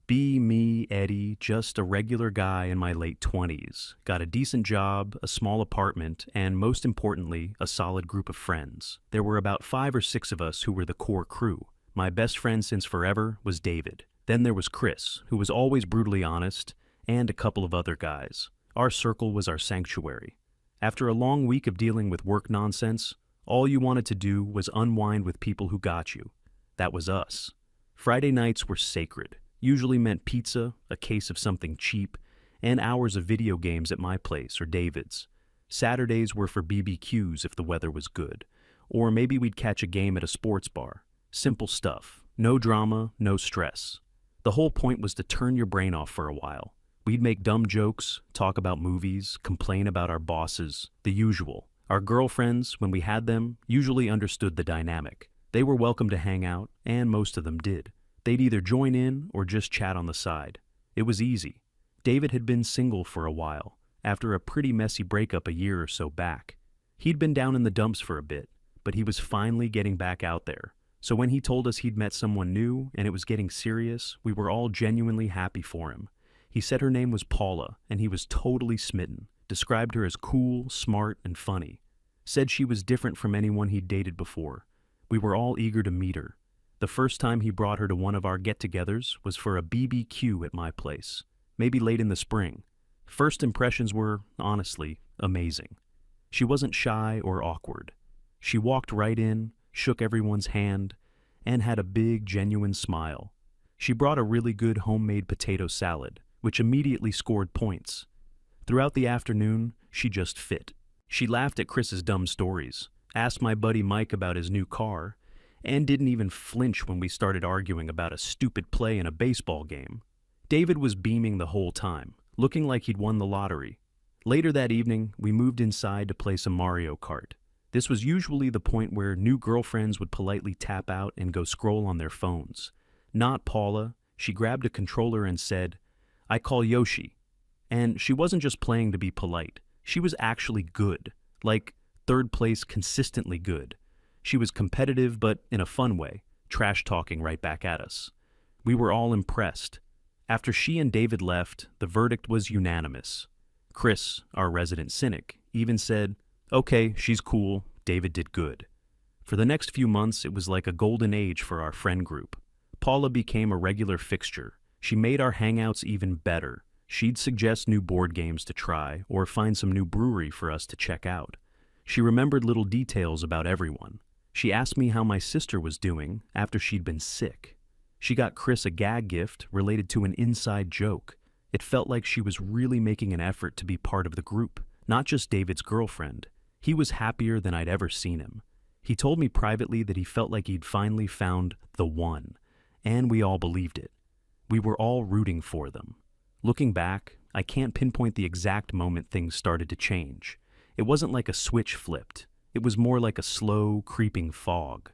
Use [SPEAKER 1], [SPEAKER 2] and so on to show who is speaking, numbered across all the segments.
[SPEAKER 1] Be me, Eddie, just a regular guy in my late 20s. Got a decent job, a small apartment, and most importantly, a solid group of friends. There were about 5 or 6 of us who were the core crew. My best friend since forever was David. Then there was Chris, who was always brutally honest, and a couple of other guys. Our circle was our sanctuary. After a long week of dealing with work nonsense, all you wanted to do was unwind with people who got you. That was us. Friday nights were sacred. Usually meant pizza, a case of something cheap, and hours of video games at my place or David's. Saturdays were for BBQs if the weather was good, or maybe we'd catch a game at a sports bar. Simple stuff. No drama, no stress. The whole point was to turn your brain off for a while. We'd make dumb jokes, talk about movies, complain about our bosses, the usual. Our girlfriends, when we had them, usually understood the dynamic. They were welcome to hang out, and most of them did. They'd either join in or just chat on the side. It was easy. David had been single for a while, after a pretty messy breakup a year or so back. He'd been down in the dumps for a bit, but he was finally getting back out there. So when he told us he'd met someone new and it was getting serious, we were all genuinely happy for him. He said her name was Paula, and he was totally smitten. Described her as cool, smart, and funny. Said she was different from anyone he'd dated before. We were all eager to meet her. The first time he brought her to one of our get-togethers was for a BBQ at my place, maybe late in the spring. First impressions were, honestly, amazing. She wasn't shy or awkward. She walked right in, shook everyone's hand, and had a big, genuine smile. She brought a really good homemade potato salad, which immediately scored points. Throughout the afternoon, she just fit. She laughed at Chris's dumb stories, asked my buddy Mike about his new car, and didn't even flinch when we started arguing about a stupid play in a baseball game. David was beaming the whole time, looking like he'd won the lottery. Later that evening, we moved inside to play some Mario Kart. This was usually the point where new girlfriends would politely tap out and go scroll on their phones. Not Paula. She grabbed a controller and said, "I call Yoshi." And she wasn't just playing to be polite. She was actually good, like third place consistently good. She was competitive, but in a fun way, trash-talking right back at us. We were all impressed. After she and David left, the verdict was unanimous. Chris, our resident cynic, even said, "Okay, she's cool, David did good." For the next few months, it was like a golden age for our friend group. Paula became a regular fixture. She made our hangouts even better. She'd suggest new board games to try, or find some new brewery for us to check out. She remembered little details about everyone. She asked me how my sister was doing after she'd been sick. She got Chris a gag gift related to an inside joke. It felt like she was really making an effort to be part of the group, not just David's girlfriend. He was happier than I'd ever seen him. He told me privately that he felt like he'd finally found the one, and we all believed it. We were all rooting for them. Looking back, I can't pinpoint the exact moment things started to change. It wasn't like a switch flipped. It was more like a slow, creeping fog.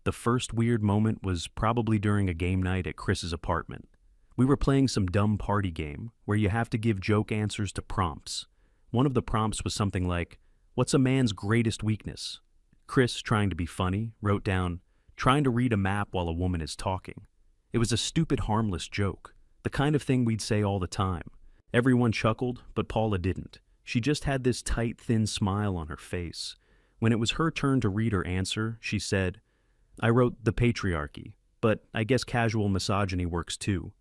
[SPEAKER 1] The first weird moment was probably during a game night at Chris's apartment. We were playing some dumb party game where you have to give joke answers to prompts. One of the prompts was something like, "What's a man's greatest weakness?" Chris, trying to be funny, wrote down, "Trying to read a map while a woman is talking." It was a stupid, harmless joke, the kind of thing we'd say all the time. Everyone chuckled, but Paula didn't. She just had this tight, thin smile on her face. When it was her turn to read her answer, she said, "I wrote the patriarchy, but I guess casual misogyny works too."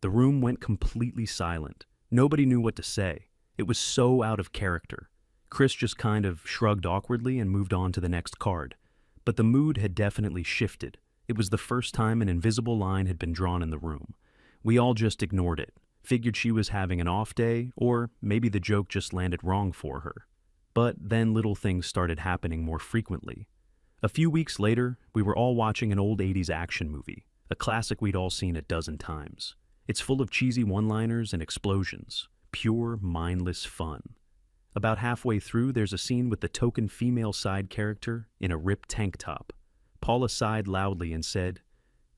[SPEAKER 1] The room went completely silent. Nobody knew what to say. It was so out of character. Chris just kind of shrugged awkwardly and moved on to the next card. But the mood had definitely shifted. It was the first time an invisible line had been drawn in the room. We all just ignored it, figured she was having an off day, or maybe the joke just landed wrong for her. But then little things started happening more frequently. A few weeks later, we were all watching an old 80s action movie, a classic we'd all seen a dozen times. It's full of cheesy one-liners and explosions, pure, mindless fun. About halfway through, there's a scene with the token female side character in a ripped tank top. Paula sighed loudly and said,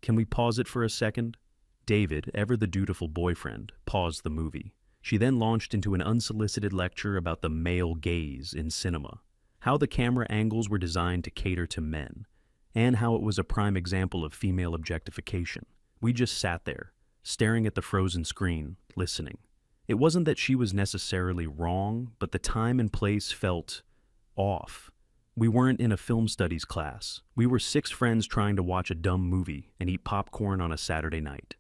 [SPEAKER 1] "Can we pause it for a second?" David, ever the dutiful boyfriend, paused the movie. She then launched into an unsolicited lecture about the male gaze in cinema, how the camera angles were designed to cater to men, and how it was a prime example of female objectification. We just sat there, staring at the frozen screen, listening. It wasn't that she was necessarily wrong, but the time and place felt off. We weren't in a film studies class. We were 6 friends trying to watch a dumb movie and eat popcorn on a Saturday night.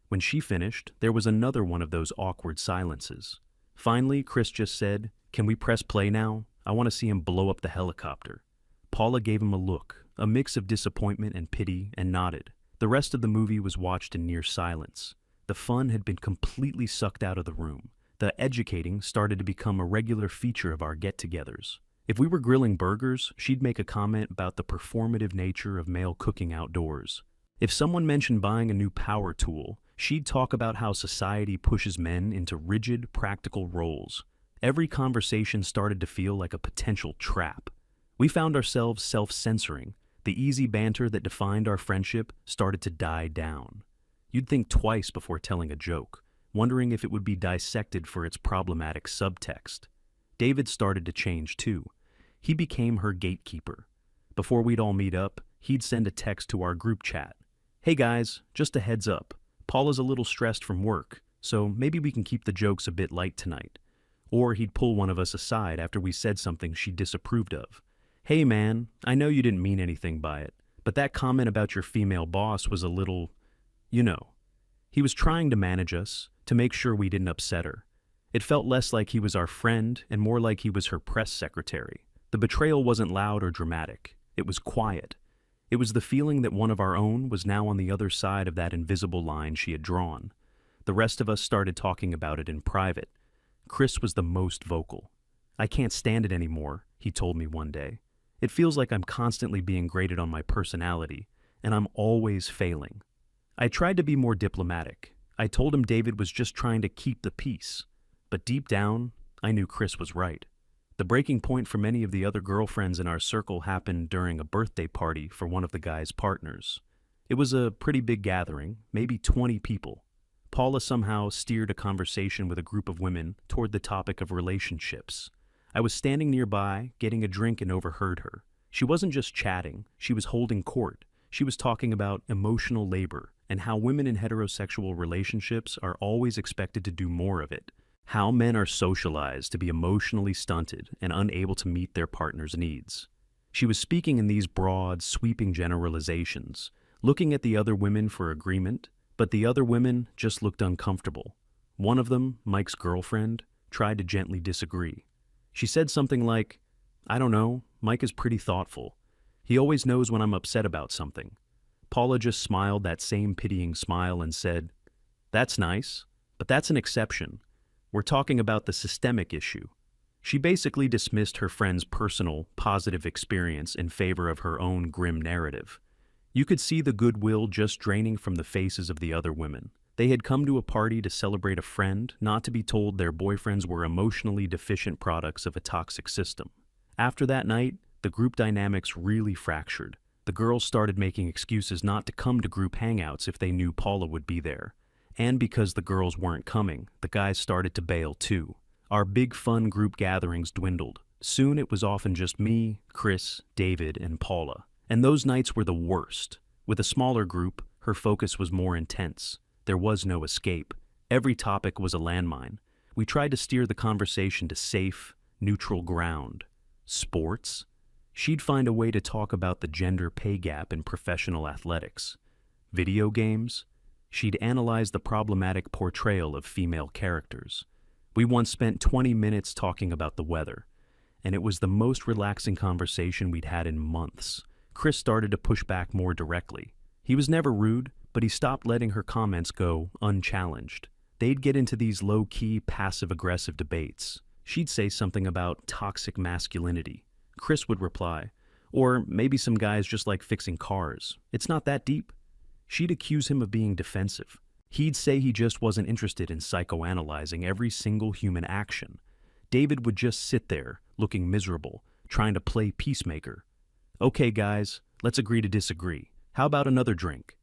[SPEAKER 1] When she finished, there was another one of those awkward silences. Finally, Chris just said, "Can we press play now? I want to see him blow up the helicopter." Paula gave him a look, a mix of disappointment and pity, and nodded. The rest of the movie was watched in near silence. The fun had been completely sucked out of the room. The educating started to become a regular feature of our get-togethers. If we were grilling burgers, she'd make a comment about the performative nature of male cooking outdoors. If someone mentioned buying a new power tool, she'd talk about how society pushes men into rigid, practical roles. Every conversation started to feel like a potential trap. We found ourselves self-censoring. The easy banter that defined our friendship started to die down. You'd think twice before telling a joke, wondering if it would be dissected for its problematic subtext. David started to change too. He became her gatekeeper. Before we'd all meet up, he'd send a text to our group chat. "Hey guys, just a heads up. Paula's a little stressed from work, so maybe we can keep the jokes a bit light tonight." Or he'd pull one of us aside after we said something she disapproved of. "Hey man, I know you didn't mean anything by it, but that comment about your female boss was a little, you know." He was trying to manage us, to make sure we didn't upset her. It felt less like he was our friend and more like he was her press secretary. The betrayal wasn't loud or dramatic. It was quiet. It was the feeling that one of our own was now on the other side of that invisible line she had drawn. The rest of us started talking about it in private. Chris was the most vocal. "I can't stand it anymore," he told me one day. "It feels like I'm constantly being graded on my personality, and I'm always failing." I tried to be more diplomatic. I told him David was just trying to keep the peace. But deep down, I knew Chris was right. The breaking point for many of the other girlfriends in our circle happened during a birthday party for one of the guy's partners. It was a pretty big gathering, maybe 20 people. Paula somehow steered a conversation with a group of women toward the topic of relationships. I was standing nearby, getting a drink, and overheard her. She wasn't just chatting, she was holding court. She was talking about emotional labor and how women in heterosexual relationships are always expected to do more of it. How men are socialized to be emotionally stunted and unable to meet their partner's needs. She was speaking in these broad, sweeping generalizations, looking at the other women for agreement, but the other women just looked uncomfortable. One of them, Mike's girlfriend, tried to gently disagree. She said something like, "I don't know, Mike is pretty thoughtful. He always knows when I'm upset about something." Paula just smiled that same pitying smile and said, "That's nice, but that's an exception. We're talking about the systemic issue." She basically dismissed her friend's personal, positive experience in favor of her own grim narrative. You could see the goodwill just draining from the faces of the other women. They had come to a party to celebrate a friend, not to be told their boyfriends were emotionally deficient products of a toxic system. After that night, the group dynamics really fractured. The girls started making excuses not to come to group hangouts if they knew Paula would be there. And because the girls weren't coming, the guys started to bail too. Our big fun group gatherings dwindled. Soon it was often just me, Chris, David, and Paula. And those nights were the worst. With a smaller group, her focus was more intense. There was no escape. Every topic was a landmine. We tried to steer the conversation to safe, neutral ground. Sports? She'd find a way to talk about the gender pay gap in professional athletics. Video games? She'd analyze the problematic portrayal of female characters. We once spent 20 minutes talking about the weather, and it was the most relaxing conversation we'd had in months. Chris started to push back more directly. He was never rude, but he stopped letting her comments go unchallenged. They'd get into these low-key, passive-aggressive debates. She'd say something about toxic masculinity. Chris would reply, or maybe some guys just like fixing cars. It's not that deep. She'd accuse him of being defensive. He'd say he just wasn't interested in psychoanalyzing every single human action. David would just sit there, looking miserable, trying to play peacemaker. "Okay, guys, let's agree to disagree. How about another drink?"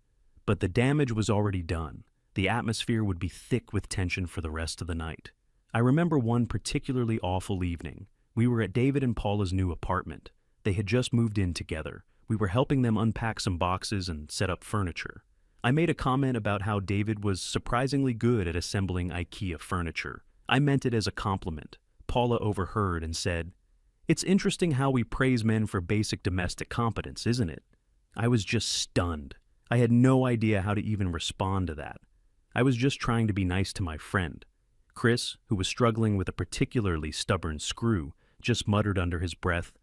[SPEAKER 1] But the damage was already done. The atmosphere would be thick with tension for the rest of the night. I remember one particularly awful evening. We were at David and Paula's new apartment. They had just moved in together. We were helping them unpack some boxes and set up furniture. I made a comment about how David was surprisingly good at assembling IKEA furniture. I meant it as a compliment. Paula overheard and said, "It's interesting how we praise men for basic domestic competence, isn't it?" I was just stunned. I had no idea how to even respond to that. I was just trying to be nice to my friend. Chris, who was struggling with a particularly stubborn screw, just muttered under his breath,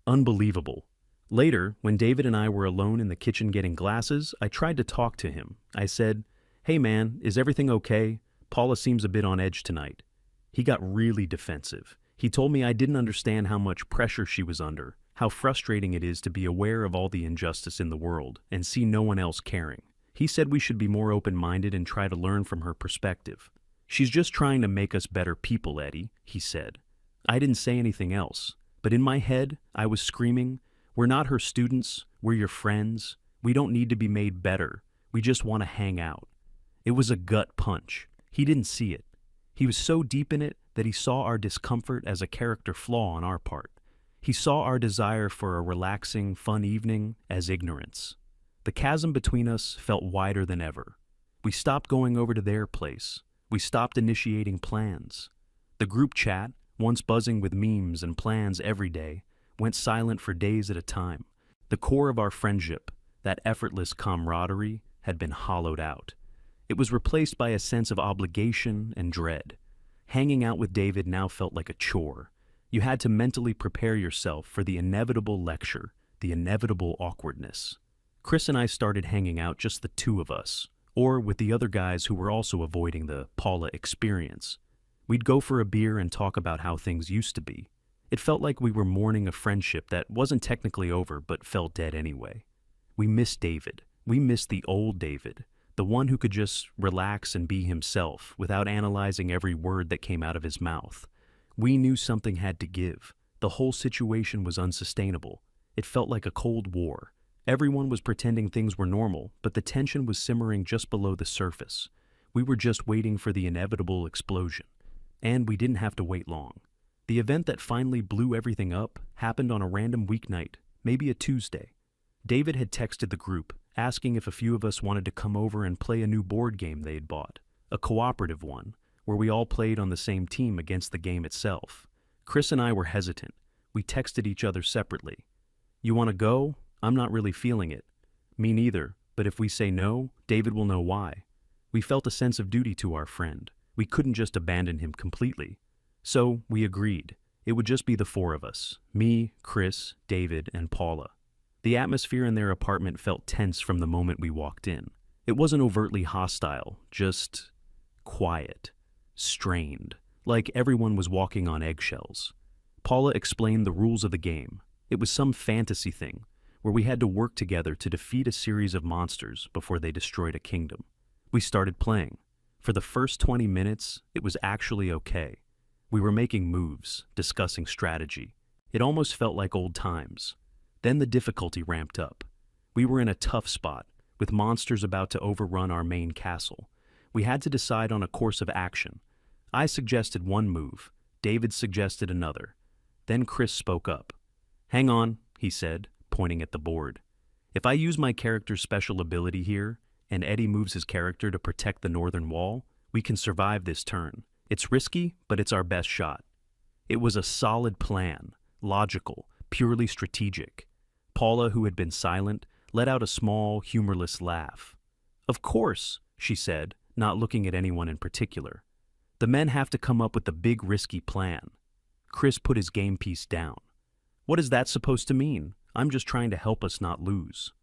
[SPEAKER 1] "Unbelievable." Later, when David and I were alone in the kitchen getting glasses, I tried to talk to him. I said, "Hey man, is everything okay? Paula seems a bit on edge tonight." He got really defensive. He told me I didn't understand how much pressure she was under, how frustrating it is to be aware of all the injustice in the world and see no one else caring. He said we should be more open-minded and try to learn from her perspective. "She's just trying to make us better people, Eddie," he said. I didn't say anything else, but in my head, I was screaming, "We're not her students, we're your friends. We don't need to be made better. We just want to hang out." It was a gut punch. He didn't see it. He was so deep in it that he saw our discomfort as a character flaw on our part. He saw our desire for a relaxing, fun evening as ignorance. The chasm between us felt wider than ever. We stopped going over to their place. We stopped initiating plans. The group chat, once buzzing with memes and plans every day, went silent for days at a time. The core of our friendship, that effortless camaraderie, had been hollowed out. It was replaced by a sense of obligation and dread. Hanging out with David now felt like a chore. You had to mentally prepare yourself for the inevitable lecture, the inevitable awkwardness. Chris and I started hanging out just the two of us, or with the other guys who were also avoiding the Paula experience. We'd go for a beer and talk about how things used to be. It felt like we were mourning a friendship that wasn't technically over but felt dead anyway. We missed David. We missed the old David, the one who could just relax and be himself without analyzing every word that came out of his mouth. We knew something had to give. The whole situation was unsustainable. It felt like a Cold War. Everyone was pretending things were normal, but the tension was simmering just below the surface. We were just waiting for the inevitable explosion. And we didn't have to wait long. The event that finally blew everything up happened on a random weeknight, maybe a Tuesday. David had texted the group, asking if a few of us wanted to come over and play a new board game they had bought, a cooperative one, where we all played on the same team against the game itself. Chris and I were hesitant. We texted each other separately. "You want to go? I'm not really feeling it." "Me neither, but if we say no, David will know why." We felt a sense of duty to our friend. We couldn't just abandon him completely. So we agreed. It would just be the four of us, me, Chris, David, and Paula. The atmosphere in their apartment felt tense from the moment we walked in. It wasn't overtly hostile, just quiet, strained, like everyone was walking on eggshells. Paula explained the rules of the game. It was some fantasy thing, where we had to work together to defeat a series of monsters before they destroyed a kingdom. We started playing. For the first 20 minutes, it was actually okay. We were making moves, discussing strategy. It almost felt like old times. Then the difficulty ramped up. We were in a tough spot, with monsters about to overrun our main castle. We had to decide on a course of action. I suggested one move. David suggested another. Then Chris spoke up. "Hang on," he said, pointing at the board. "If I use my character's special ability here, and Eddie moves his character to protect the northern wall, we can survive this turn. It's risky, but it's our best shot." It was a solid plan, logical, purely strategic. Paula, who had been silent, let out a small, humorless laugh. "Of course," she said, not looking at anyone in particular. "The men have to come up with the big, risky plan." Chris put his game piece down. "What is that supposed to mean? I'm just trying to help us not lose."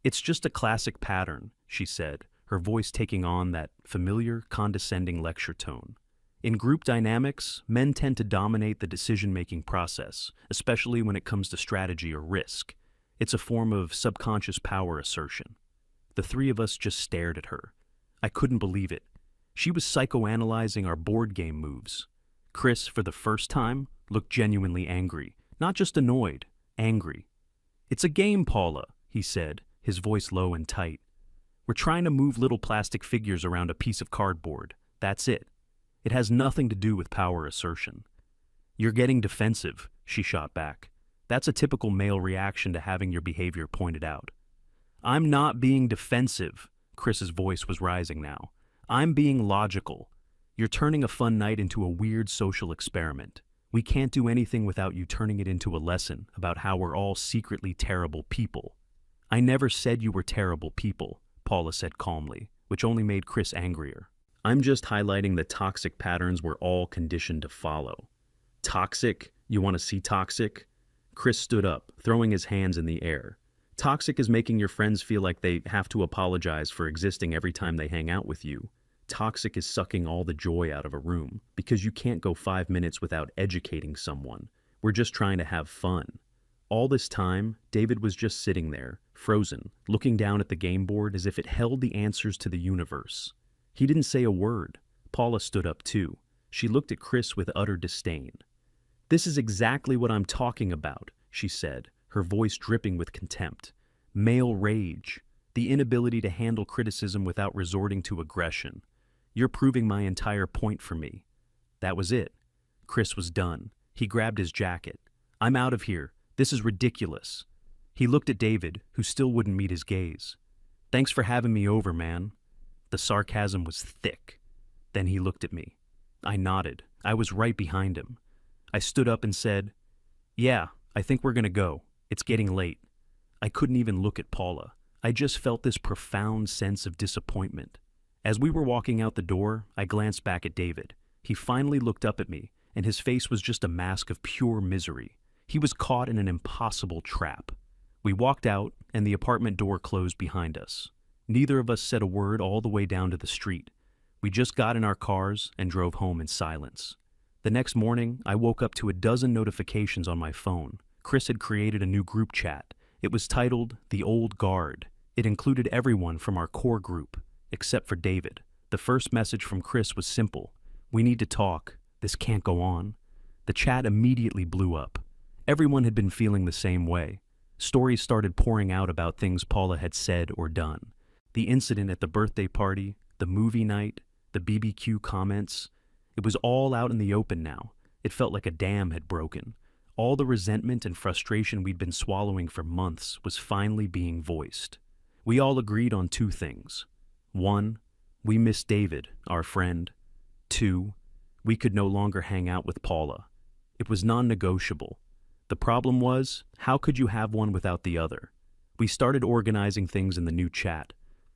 [SPEAKER 1] "It's just a classic pattern," she said, her voice taking on that familiar, condescending lecture tone. "In group dynamics, men tend to dominate the decision-making process, especially when it comes to strategy or risk. It's a form of subconscious power assertion." The three of us just stared at her. I couldn't believe it. She was psychoanalyzing our board game moves. Chris, for the first time, looked genuinely angry, not just annoyed, angry. "It's a game, Paula," he said, his voice low and tight. "We're trying to move little plastic figures around a piece of cardboard. That's it. It has nothing to do with power assertion." "You're getting defensive," she shot back. "That's a typical male reaction to having your behavior pointed out." "I'm not being defensive," Chris's voice was rising now. I'm being logical. You're turning a fun night into a weird social experiment. We can't do anything without you turning it into a lesson about how we're all secretly terrible people. I never said you were terrible people, Paula said calmly, which only made Chris angrier. I'm just highlighting the toxic patterns we're all conditioned to follow. Toxic? You want to see toxic? Chris stood up, throwing his hands in the air. Toxic is making your friends feel like they have to apologize for existing every time they hang out with you. Toxic is sucking all the joy out of a room, because you can't go 5 minutes without educating someone. We're just trying to have fun. All this time, David was just sitting there, frozen, looking down at the game board as if it held the answers to the universe. He didn't say a word. Paula stood up too. She looked at Chris with utter disdain. This is exactly what I'm talking about, she said, her voice dripping with contempt. Male rage, the inability to handle criticism without resorting to aggression. You're proving my entire point for me. That was it. Chris was done. He grabbed his jacket. I'm out of here. This is ridiculous. He looked at David, who still wouldn't meet his gaze. Thanks for having me over, man. The sarcasm was thick. Then he looked at me. I nodded. I was right behind him. I stood up and said, Yeah, I think we're gonna go. It's getting late. I couldn't even look at Paula. I just felt this profound sense of disappointment. As we were walking out the door, I glanced back at David. He finally looked up at me, and his face was just a mask of pure misery. He was caught in an impossible trap. We walked out, and the apartment door closed behind us. Neither of us said a word all the way down to the street. We just got in our cars and drove home in silence. The next morning, I woke up to a dozen notifications on my phone. Chris had created a new group chat. It was titled The Old Guard. It included everyone from our core group, except for David. The first message from Chris was simple. We need to talk. This can't go on. The chat immediately blew up. Everyone had been feeling the same way. Stories started pouring out about things Paula had said or done. The incident at the birthday party, the movie night, the BBQ comments. It was all out in the open now. It felt like a dam had broken. All the resentment and frustration we'd been swallowing for months was finally being voiced. We all agreed on two things. 1, we missed David, our friend. 2, we could no longer hang out with Paula. It was non-negotiable. The problem was, how could you have one without the other? We started organizing things in the new chat.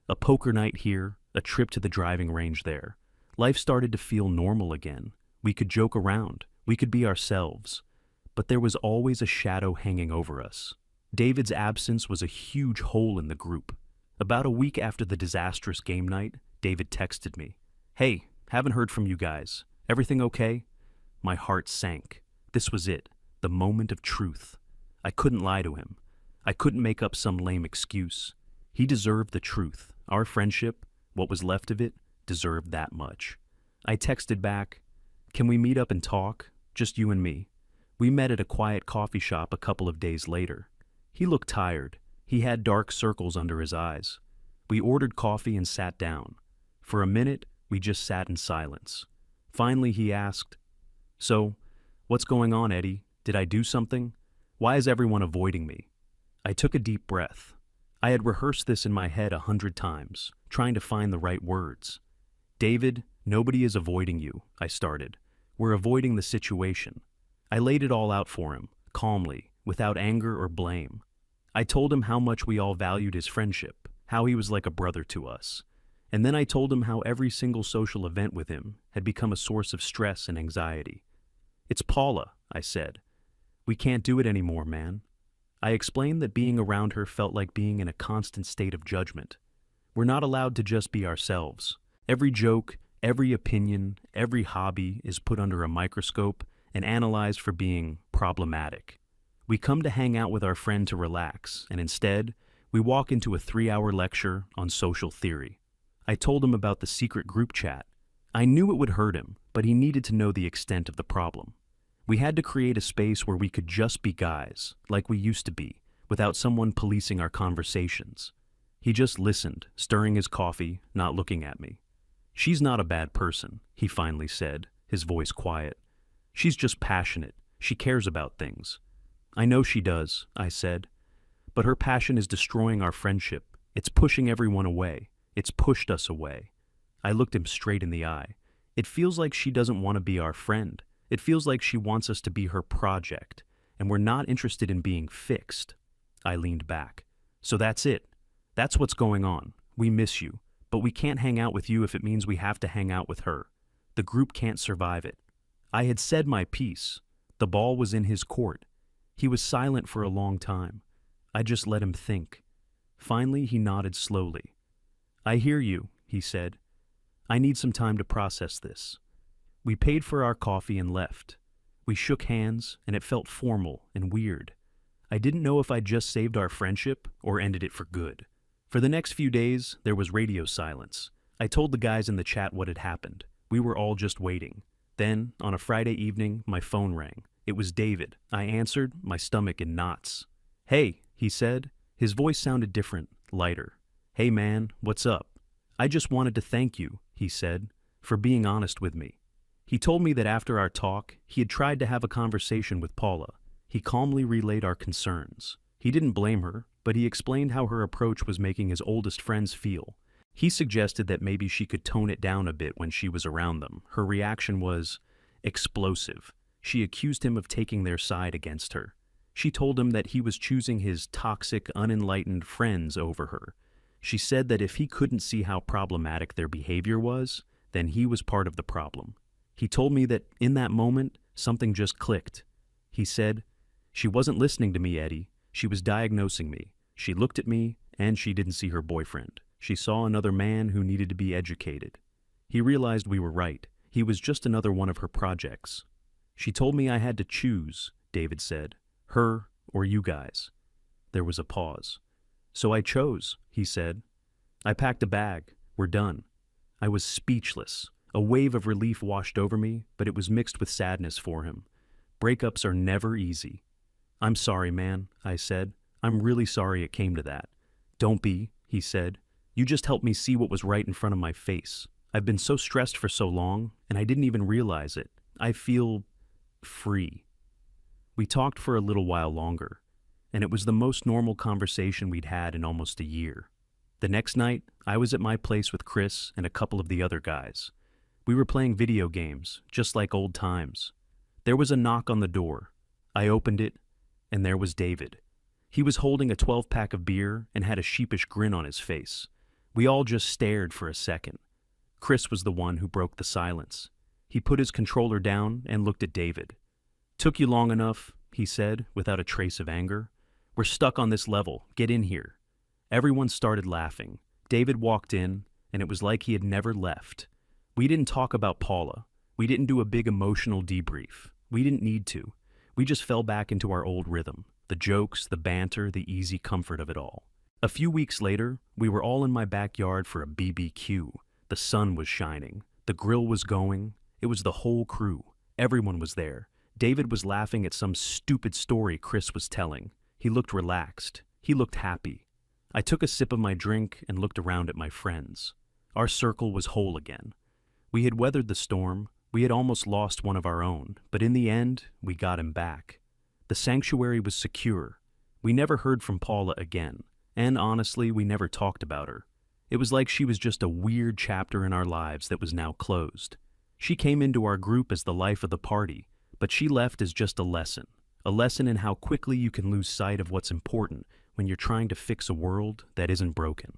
[SPEAKER 1] A poker night here, a trip to the driving range there. Life started to feel normal again. We could joke around. We could be ourselves. But there was always a shadow hanging over us. David's absence was a huge hole in the group. About a week after the disastrous game night, David texted me. Hey, haven't heard from you guys. Everything okay? My heart sank. This was it, the moment of truth. I couldn't lie to him. I couldn't make up some lame excuse. He deserved the truth. Our friendship, what was left of it, deserved that much. I texted back, Can we meet up and talk? Just you and me. We met at a quiet coffee shop a couple of days later. He looked tired. He had dark circles under his eyes. We ordered coffee and sat down. For a minute, we just sat in silence. Finally, he asked, So, what's going on, Eddie? Did I do something? Why is everyone avoiding me? I took a deep breath. I had rehearsed this in my head 100 times, trying to find the right words. David, nobody is avoiding you, I started. We're avoiding the situation. I laid it all out for him, calmly, without anger or blame. I told him how much we all valued his friendship, how he was like a brother to us. And then I told him how every single social event with him had become a source of stress and anxiety. It's Paula, I said. We can't do it anymore, man. I explained that being around her felt like being in a constant state of judgment. We're not allowed to just be ourselves. Every joke, every opinion, every hobby is put under a microscope and analyzed for being problematic. We come to hang out with our friend to relax, and instead, we walk into a 3-hour lecture on social theory. I told him about the secret group chat. I knew it would hurt him, but he needed to know the extent of the problem. We had to create a space where we could just be guys, like we used to be, without someone policing our conversations. He just listened, stirring his coffee, not looking at me. She's not a bad person, he finally said, his voice quiet. She's just passionate. She cares about things. I know she does, I said. But her passion is destroying our friendship. It's pushing everyone away. It's pushed us away. I looked him straight in the eye. It feels like she doesn't want to be our friend. It feels like she wants us to be her project, and we're not interested in being fixed. I leaned back. So that's it. That's what's going on. We miss you, but we can't hang out with you if it means we have to hang out with her. The group can't survive it. I had said my piece. The ball was in his court. He was silent for a long time. I just let him think. Finally, he nodded slowly. I hear you, he said. I need some time to process this. We paid for our coffee and left. We shook hands, and it felt formal and weird. I didn't know if I'd just saved our friendship or ended it for good. For the next few days, there was radio silence. I told the guys in the chat what had happened. We were all just waiting. Then, on a Friday evening, my phone rang. It was David. I answered, my stomach in knots. Hey, he said. His voice sounded different, lighter. Hey man, what's up? I just wanted to thank you, he said, for being honest with me. He told me that after our talk, he had tried to have a conversation with Paula. He calmly relayed our concerns. He didn't blame her, but he explained how her approach was making his oldest friends feel. He suggested that maybe she could tone it down a bit when she was around them. Her reaction was explosive. She accused him of taking their side against her. She told him that he was choosing his toxic, unenlightened friends over her. She said that if he couldn't see how problematic their behavior was, then he was part of the problem. He told me that in that moment, something just clicked. He said, "She wasn't listening to me, Eddie. She was diagnosing me. She looked at me, and she didn't see her boyfriend. She saw another man who needed to be educated." He realized we were right. He was just another one of her projects. "She told me I had to choose," David said. "Her or you guys." There was a pause. "So I chose," he said. "I packed a bag. We're done." I was speechless. A wave of relief washed over me, but it was mixed with sadness for him. Breakups are never easy. "I'm sorry, man," I said. "I'm really sorry it came to that." "Don't be," he said. "You just helped me see what was right in front of my face. I've been so stressed for so long, and I didn't even realize it. I feel free." We talked for a little while longer, and it was the most normal conversation we'd had in almost a year. The next night, I was at my place with Chris and a couple of the other guys. We were playing video games, just like old times. There was a knock on the door. I opened it, and there was David. He was holding a 12-pack of beer and had a sheepish grin on his face. We all just stared for a second. Chris was the one who broke the silence. He put his controller down and looked at David. "Took you long enough," he said, without a trace of anger. "We're stuck on this level. Get in here." Everyone started laughing. David walked in, and it was like he had never left. We didn't talk about Paula. We didn't do a big emotional debrief. We didn't need to. We just fell back into our old rhythm. The jokes, the banter, the easy comfort of it all. A few weeks later, we were all in my backyard for a BBQ. The sun was shining. The grill was going. It was the whole crew. Everyone was there. David was laughing at some stupid story Chris was telling. He looked relaxed. He looked happy. I took a sip of my drink and looked around at my friends. Our circle was whole again. We had weathered the storm. We had almost lost one of our own, but in the end, we got him back. The sanctuary was secure. We never heard from Paula again, and honestly, we never talked about her. It was like she was just a weird chapter in our lives that was now closed. She came into our group as the life of the party, but she left as just a lesson in how quickly you can lose sight of what's important when you're trying to fix a world that isn't broken.